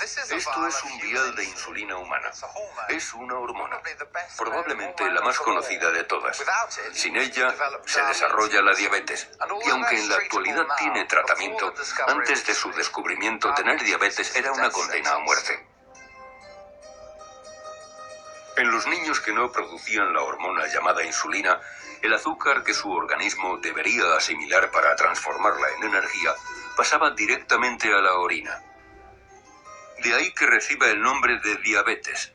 Esto es un vial de insulina humana. Es una hormona, probablemente la más conocida de todas. Sin ella, se desarrolla la diabetes. Y aunque en la actualidad tiene tratamiento, antes de su descubrimiento, tener diabetes era una condena a muerte. En los niños que no producían la hormona llamada insulina, el azúcar que su organismo debería asimilar para transformarla en energía pasaba directamente a la orina. De ahí que reciba el nombre de diabetes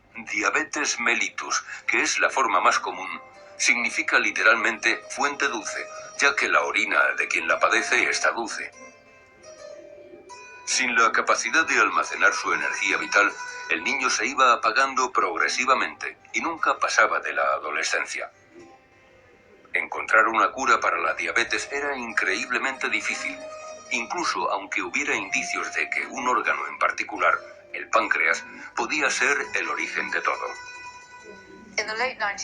mellitus, que es la forma más común. Significa literalmente fuente dulce, ya que la orina de quien la padece está dulce. Sin la capacidad de almacenar su energía vital, el niño se iba apagando progresivamente y nunca pasaba de la adolescencia. Encontrar una cura para la diabetes era increíblemente difícil, incluso aunque hubiera indicios de que un órgano en particular, el páncreas, podía ser el origen de todo.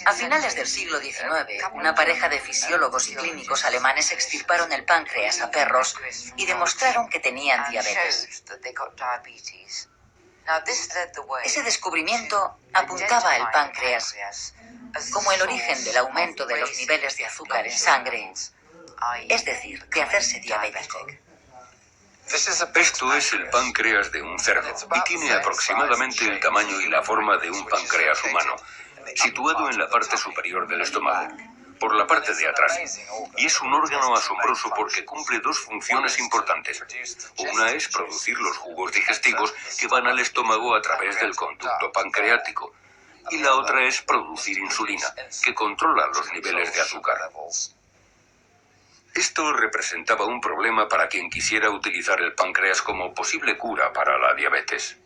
A finales del siglo XIX, una pareja de fisiólogos y clínicos alemanes extirparon el páncreas a perros y demostraron que tenían diabetes. Ese descubrimiento apuntaba al páncreas como el origen del aumento de los niveles de azúcar en sangre, es decir, de hacerse diabético. Esto es el páncreas de un cerdo y tiene aproximadamente el tamaño y la forma de un páncreas humano, situado en la parte superior del estómago, por la parte de atrás. Y es un órgano asombroso porque cumple dos funciones importantes. Una es producir los jugos digestivos que van al estómago a través del conducto pancreático. Y la otra es producir insulina, que controla los niveles de azúcar. Esto representaba un problema para quien quisiera utilizar el páncreas como posible cura para la diabetes.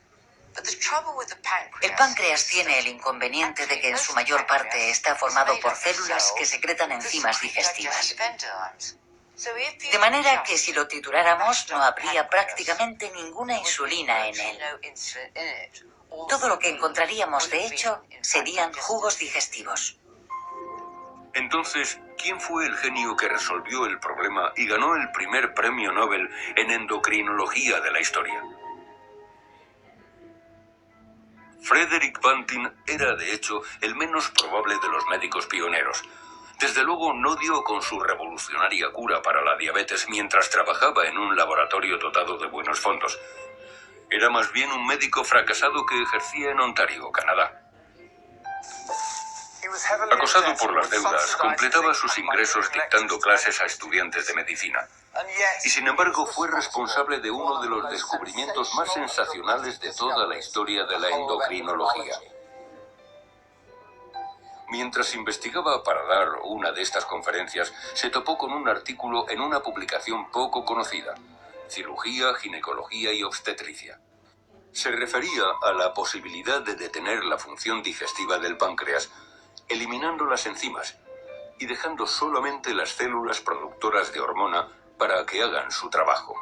El páncreas tiene el inconveniente de que en su mayor parte está formado por células que secretan enzimas digestivas. De manera que si lo trituráramos no habría prácticamente ninguna insulina en él. Todo lo que encontraríamos, de hecho, serían jugos digestivos. Entonces, ¿quién fue el genio que resolvió el problema y ganó el primer premio Nobel en endocrinología de la historia? Frederick Banting era, de hecho, el menos probable de los médicos pioneros. Desde luego no dio con su revolucionaria cura para la diabetes mientras trabajaba en un laboratorio dotado de buenos fondos. Era más bien un médico fracasado que ejercía en Ontario, Canadá. Acosado por las deudas, completaba sus ingresos dictando clases a estudiantes de medicina. Y sin embargo fue responsable de uno de los descubrimientos más sensacionales de toda la historia de la endocrinología. Mientras investigaba para dar una de estas conferencias, se topó con un artículo en una publicación poco conocida: Cirugía, Ginecología y Obstetricia. Se refería a la posibilidad de detener la función digestiva del páncreas, eliminando las enzimas y dejando solamente las células productoras de hormona para que hagan su trabajo.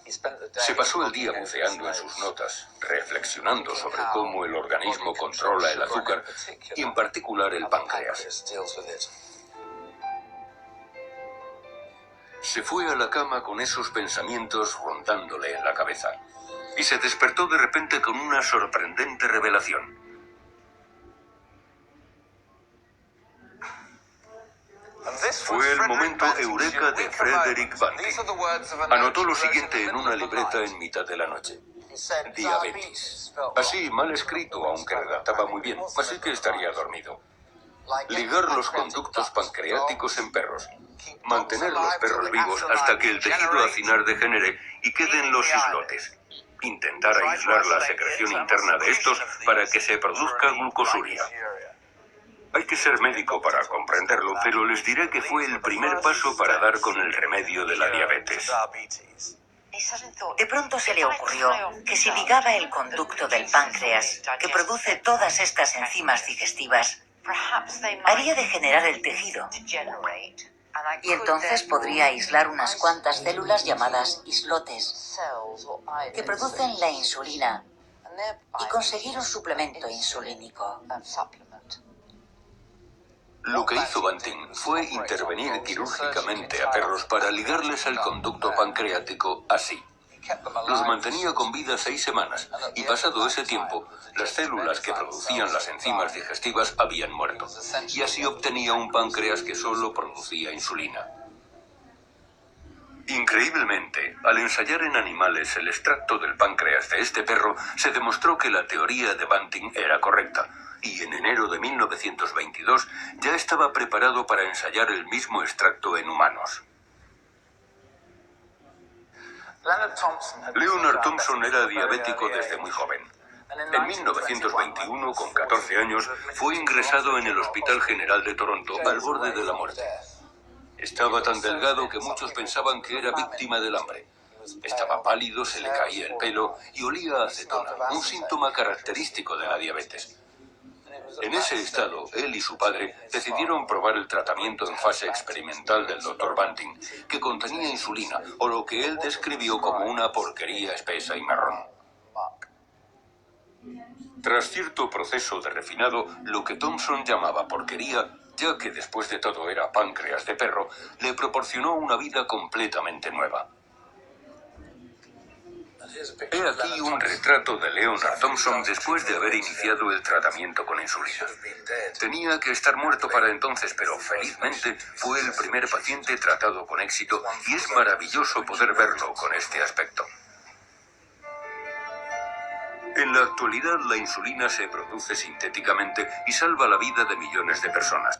Se pasó el día buceando en sus notas, reflexionando sobre cómo el organismo controla el azúcar y en particular el páncreas. Se fue a la cama con esos pensamientos rondándole en la cabeza y se despertó de repente con una sorprendente revelación. Fue el momento eureka de Frederick Banting. Anotó lo siguiente en una libreta en mitad de la noche: diabetes. Así, mal escrito, aunque redactaba muy bien, así que estaría dormido. Ligar los conductos pancreáticos en perros. Mantener los perros vivos hasta que el tejido acinar degenere y queden los islotes. Intentar aislar la secreción interna de estos para que se produzca glucosuria. Hay que ser médico para comprenderlo, pero les diré que fue el primer paso para dar con el remedio de la diabetes. De pronto se le ocurrió que si ligaba el conducto del páncreas, que produce todas estas enzimas digestivas, haría degenerar el tejido. Y entonces podría aislar unas cuantas células llamadas islotes, que producen la insulina, y conseguir un suplemento insulínico. Lo que hizo Banting fue intervenir quirúrgicamente a perros para ligarles al conducto pancreático así. Los mantenía con vida 6 semanas y pasado ese tiempo, las células que producían las enzimas digestivas habían muerto. Y así obtenía un páncreas que solo producía insulina. Increíblemente, al ensayar en animales el extracto del páncreas de este perro, se demostró que la teoría de Banting era correcta. Y en enero de 1922 ya estaba preparado para ensayar el mismo extracto en humanos. Leonard Thompson era diabético desde muy joven. En 1921, con 14 años, fue ingresado en el Hospital General de Toronto al borde de la muerte. Estaba tan delgado que muchos pensaban que era víctima del hambre. Estaba pálido, se le caía el pelo y olía a acetona, un síntoma característico de la diabetes. En ese estado, él y su padre decidieron probar el tratamiento en fase experimental del Dr. Banting, que contenía insulina, o lo que él describió como una porquería espesa y marrón. Tras cierto proceso de refinado, lo que Thompson llamaba porquería, ya que después de todo era páncreas de perro, le proporcionó una vida completamente nueva. He aquí un retrato de Leonard Thompson después de haber iniciado el tratamiento con insulina. Tenía que estar muerto para entonces, pero felizmente fue el primer paciente tratado con éxito y es maravilloso poder verlo con este aspecto. En la actualidad, la insulina se produce sintéticamente y salva la vida de millones de personas.